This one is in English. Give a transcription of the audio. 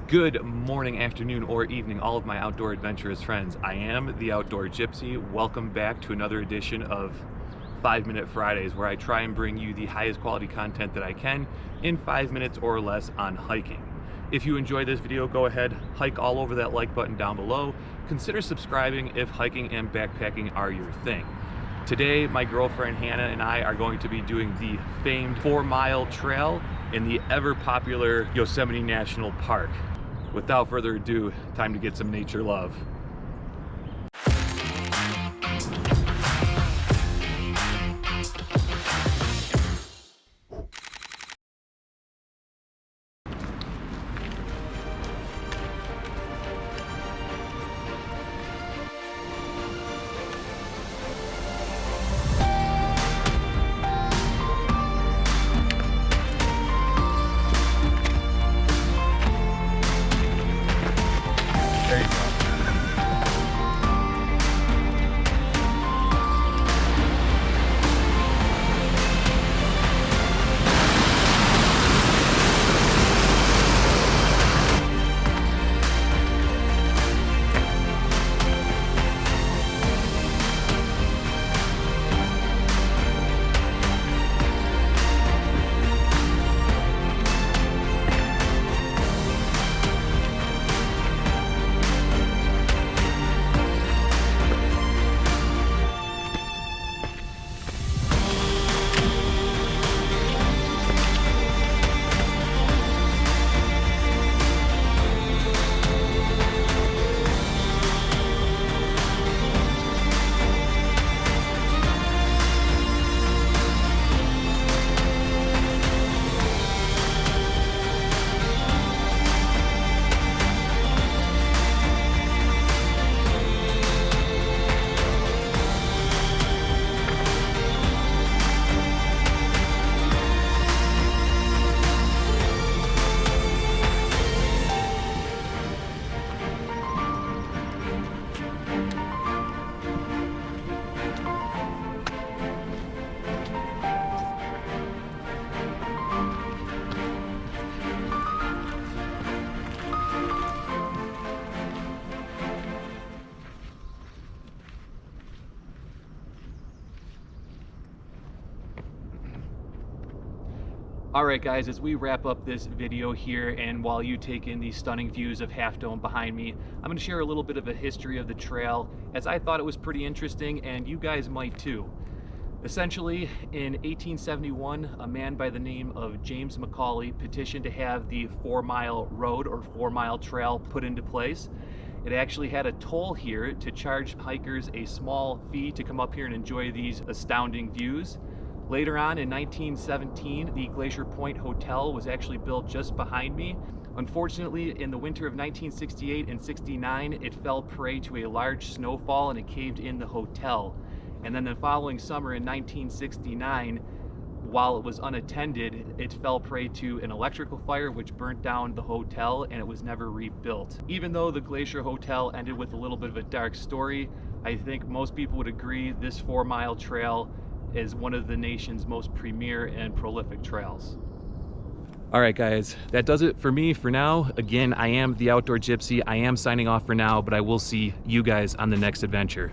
Good morning, afternoon, or evening, all of my outdoor adventurous friends. I am the Outdoor Gypsy. Welcome back to another edition of 5-Minute Fridays, where I try and bring you the highest quality content that I can in 5 minutes or less on hiking. If you enjoy this video, go ahead, hike all over that like button down below. Consider subscribing if hiking and backpacking are your thing. Today, my girlfriend Hannah and I are going to be doing the famed 4-mile trail in the ever-popular Yosemite National Park. Without further ado, time to get some nature love. There you go. Alright guys, as we wrap up this video here, and while you take in the stunning views of Half Dome behind me, I'm going to share a little bit of a history of the trail, as I thought it was pretty interesting, and you guys might too. Essentially, in 1871, a man by the name of James Macaulay petitioned to have the 4-mile road or 4-mile trail put into place. It actually had a toll here to charge hikers a small fee to come up here and enjoy these astounding views. Later on in 1917, the Glacier Point Hotel was actually built just behind me. Unfortunately, in the winter of 1968 and 69, it fell prey to a large snowfall and it caved in the hotel. And then the following summer in 1969, while it was unattended, it fell prey to an electrical fire which burnt down the hotel, and it was never rebuilt. Even though the Glacier Hotel ended with a little bit of a dark story, I think most people would agree this 4-mile trail is one of the nation's most premier and prolific trails. All right guys, that does it for me for now. Again, I am the Outdoor Gypsy. I am signing off for now, but I will see you guys on the next adventure.